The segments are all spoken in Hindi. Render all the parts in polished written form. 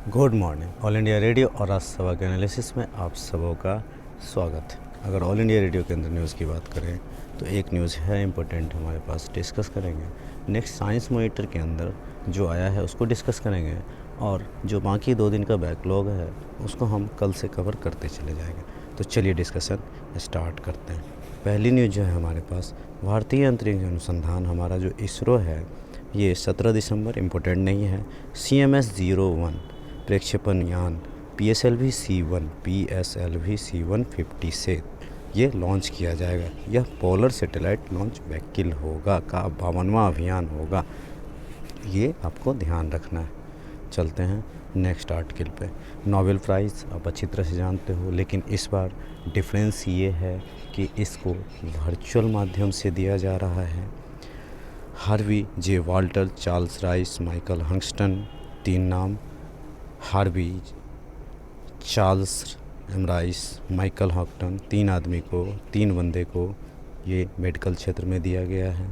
Good morning. All India radio और राजसभा के एनालिसिस में आप सबों का स्वागत है। अगर ऑल इंडिया रेडियो के अंदर न्यूज़ की बात करें तो एक न्यूज़ है इम्पोर्टेंट, हमारे पास डिस्कस करेंगे। नेक्स्ट साइंस मॉनिटर के अंदर जो आया है उसको डिस्कस करेंगे, और जो बाकी 2 दिन का बैकलॉग है उसको हम कल से कवर करते चले जाएंगे। तो चलिए डिस्कशन स्टार्ट करते हैं। पहली न्यूज़ जो है हमारे पास, भारतीय अंतरिक्ष अनुसंधान हमारा जो इसरो है, ये 17 दिसंबर, इम्पोर्टेंट नहीं है, CMS-01 प्रक्षेपण यान PSLV-C1 PSLV-C150 से ये लॉन्च किया जाएगा। यह पोलर सैटेलाइट लॉन्च व्हीकल होगा का 52वां अभियान होगा, ये आपको ध्यान रखना है। चलते हैं नेक्स्ट आर्टिकल पे। नोबेल प्राइज़ आप अच्छी तरह से जानते हो, लेकिन इस बार डिफरेंस ये है कि इसको वर्चुअल माध्यम से दिया जा रहा है। Harvey J Walter, Charles Rice, Michael Hungston, 3 नाम। Harvey, Charles M Rice, Michael Houghton, 3 आदमी को, 3 बंदे को ये मेडिकल क्षेत्र में दिया गया है।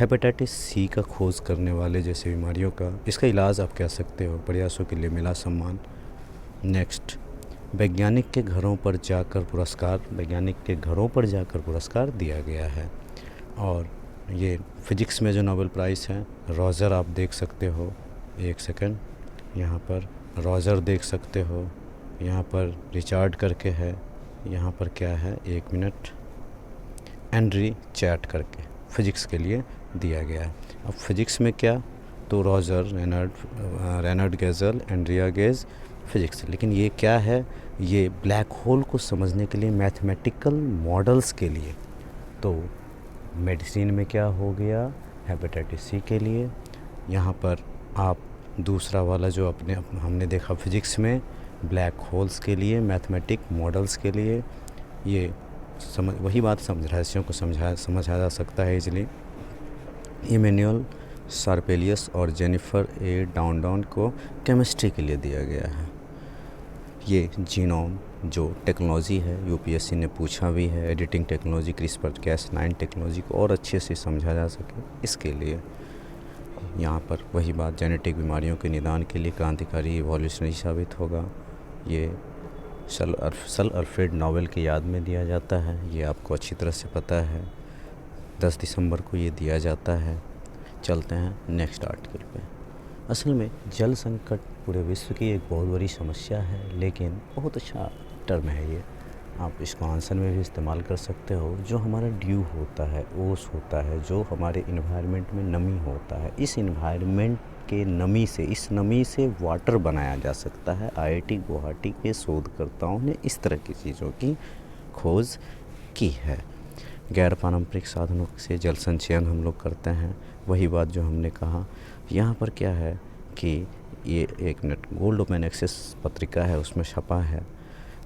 हेपेटाइटिस सी का खोज करने वाले जैसे बीमारियों का, इसका इलाज आप कह सकते हो, प्रयासों के लिए मिला सम्मान। नेक्स्ट, वैज्ञानिक के घरों पर जाकर पुरस्कार दिया गया है। और ये फिजिक्स में जो नोबेल प्राइज़ है, रॉजर आप देख सकते हो, एक सेकंड, यहाँ पर रॉजर देख सकते हो, यहाँ पर रिचार्ड करके है, यहाँ पर क्या है, 1 मिनट, एंड्री चैट करके फिजिक्स के लिए दिया गया है। अब फिजिक्स में क्या, तो Roger, Reinhard Genzel, Andrea Ghez, physics. लेकिन ये क्या है, ये ब्लैक होल को समझने के लिए मैथमेटिकल मॉडल्स के लिए। तो मेडिसिन में क्या हो गया, हेपेटाइटिस सी के लिए। यहाँ पर आप दूसरा वाला जो हमने देखा फिजिक्स में, ब्लैक होल्स के लिए, मैथमेटिक मॉडल्स के लिए, ये वही बात रहस्यों को समझा जा सकता है इजली। इमैनुअल शार्पेलियस और जेनिफर ए डाउनडाउन को केमिस्ट्री के लिए दिया गया है। ये जीनोम जो टेक्नोलॉजी है, यूपीएससी ने पूछा भी है, एडिटिंग टेक्नोलॉजी, CRISPR-Cas9 टेक्नोलॉजी को और अच्छे से समझा जा सके, इसके लिए यहाँ पर वही बात, जेनेटिक बीमारियों के निदान के लिए क्रांतिकारी इवोल्यूशनरी साबित होगा। ये सर अल्फ्रेड नोबेल की याद में दिया जाता है, ये आपको अच्छी तरह से पता है। 10 दिसंबर को ये दिया जाता है। चलते हैं नेक्स्ट आर्टिकल पे। असल में जल संकट पूरे विश्व की एक बहुत बड़ी समस्या है, लेकिन बहुत अच्छा टर्म है ये, आप इसको आंसर में भी इस्तेमाल कर सकते हो। जो हमारा ड्यू होता है, ओस होता है, जो हमारे इन्वायरमेंट में नमी होता है, इस इन्वायरमेंट के इस नमी से वाटर बनाया जा सकता है। IIT गुवाहाटी के शोधकर्ताओं ने इस तरह की चीज़ों की खोज की है। गैर पारंपरिक साधनों से जल संचयन हम लोग करते हैं, वही बात जो हमने कहा। यहाँ पर क्या है कि ये 1 मिनट, गोल्ड ओपन एक्सेस पत्रिका है, उसमें छपा है।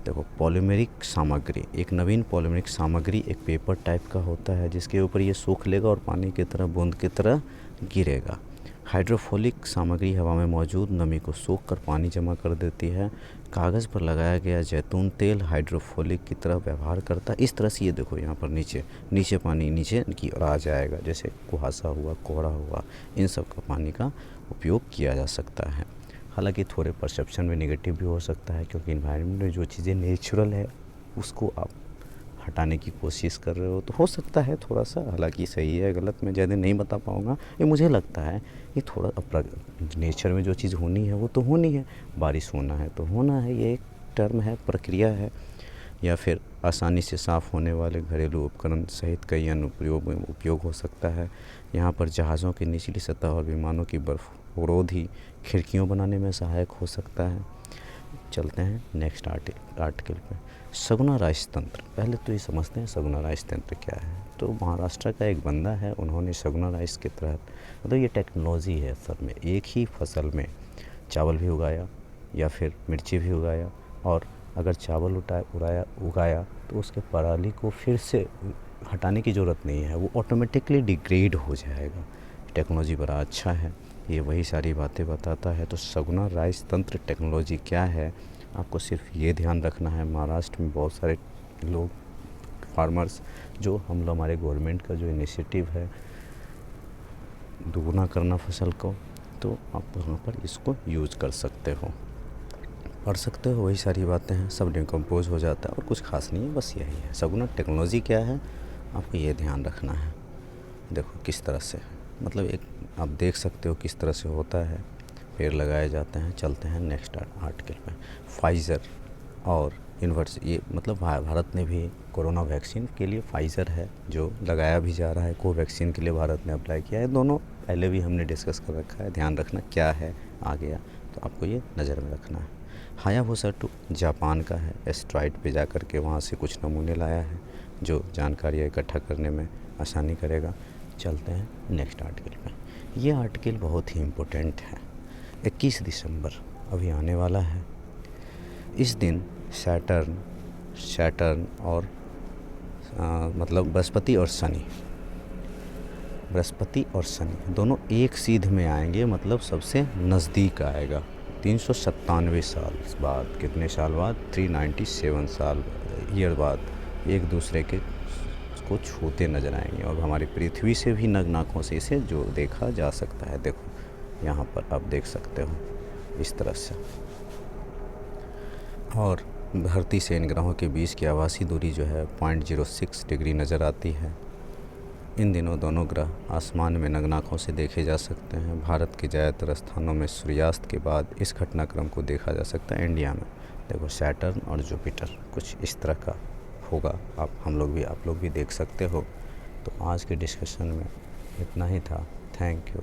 देखो, पॉलीमेरिक सामग्री, एक नवीन पॉलीमेरिक सामग्री एक पेपर टाइप का होता है जिसके ऊपर ये सूख लेगा और पानी की तरह, बूंद की तरह गिरेगा। हाइड्रोफोलिक सामग्री हवा में मौजूद नमी को सोख कर पानी जमा कर देती है। कागज़ पर लगाया गया जैतून तेल हाइड्रोफोलिक की तरह व्यवहार करता है। इस तरह से ये देखो, यहाँ पर नीचे पानी नीचे की ओर आ जाएगा, जैसे कुहासा हुआ, कोहरा हुआ, इन सब का पानी का उपयोग किया जा सकता है। हालांकि थोड़े परसेप्शन में नेगेटिव भी हो सकता है, क्योंकि इन्वायरमेंट में जो चीज़ें नेचुरल है उसको आप हटाने की कोशिश कर रहे हो, तो हो सकता है थोड़ा सा, हालांकि सही है गलत मैं ज़्यादा नहीं बता पाऊँगा। ये मुझे लगता है ये थोड़ा नेचर में जो चीज़ होनी है वो तो होनी है, बारिश होना है तो होना है, ये एक टर्म है, प्रक्रिया है। या फिर आसानी से साफ़ होने वाले घरेलू उपकरण सहित कई अनुप्रयोग में उपयोग हो सकता है। यहाँ पर जहाज़ों की निचली सतह और विमानों की बर्फरोधी खिड़कियों बनाने में सहायक हो सकता है। चलते हैं नेक्स्ट आर्टिकल पे। सगुना राजतंत्र, पहले तो ये समझते हैं सगुना राजतंत्र क्या है। तो महाराष्ट्र का एक बंदा है, उन्होंने सगुना राइस के तहत, मतलब ये टेक्नोलॉजी है असल में, एक ही फसल में चावल भी उगाया या फिर मिर्ची भी उगाया, और अगर चावल उगाया तो उसके पराली को फिर से हटाने की ज़रूरत नहीं है, वो ऑटोमेटिकली डिग्रेड हो जाएगा। टेक्नोलॉजी बड़ा अच्छा है, ये वही सारी बातें बताता है। तो सगुना राइस तंत्र टेक्नोलॉजी क्या है, आपको सिर्फ ये ध्यान रखना है। महाराष्ट्र में बहुत सारे लोग, फार्मर्स, जो हम लोग, हमारे गवर्नमेंट का जो इनिशिएटिव है दुगुना करना फसल को, तो आप वहाँ पर इसको यूज़ कर सकते हो। पढ़ सकते हो, वही सारी बातें हैं, सब डिकम्पोज़ हो जाता है और कुछ ख़ास नहीं है, बस यही है सगुना। टेक्नोलॉजी क्या है आपको ये ध्यान रखना है। देखो किस तरह से, मतलब एक आप देख सकते हो किस तरह से होता है, पेड़ लगाए जाते हैं। चलते हैं नेक्स्ट आर्टिकल पे। फाइज़र और इन्वर्स, ये मतलब भारत ने भी कोरोना वैक्सीन के लिए फाइज़र है जो लगाया भी जा रहा है, कोवैक्सीन के लिए भारत ने अप्लाई किया है। दोनों पहले भी हमने डिस्कस कर रखा है, ध्यान रखना क्या है आ गया तो आपको ये नज़र में रखना है। हायाबुसा 2 जापान का है, एस्ट्रॉइड पे जा कर के वहाँ से कुछ नमूने लाया है जो जानकारी इकट्ठा करने में आसानी करेगा। चलते हैं नेक्स्ट आर्टिकल पे। ये आर्टिकल बहुत ही इम्पोर्टेंट है। 21 दिसंबर अभी आने वाला है। इस दिन सैटर्न और मतलब बृहस्पति और शनि दोनों एक सीध में आएंगे, मतलब सबसे नज़दीक आएगा। 397 साल बाद, कितने साल बाद, 397 ईयर बाद एक दूसरे के को छूते नज़र आएंगे और हमारी पृथ्वी से भी नग्न आँखों से इसे जो देखा जा सकता है। देखो यहाँ पर आप देख सकते हो इस तरह से। और धरती से इन ग्रहों के बीच की आवासीय दूरी जो है 0.06 डिग्री नज़र आती है। इन दिनों दोनों ग्रह आसमान में नग्न आँखों से देखे जा सकते हैं। भारत के ज़्यादातर स्थानों में सूर्यास्त के बाद इस घटनाक्रम को देखा जा सकता है। इंडिया में देखो सैटर्न और जुपिटर कुछ इस तरह का होगा, आप लोग भी देख सकते हो। तो आज के डिस्कशन में इतना ही था। Thank you.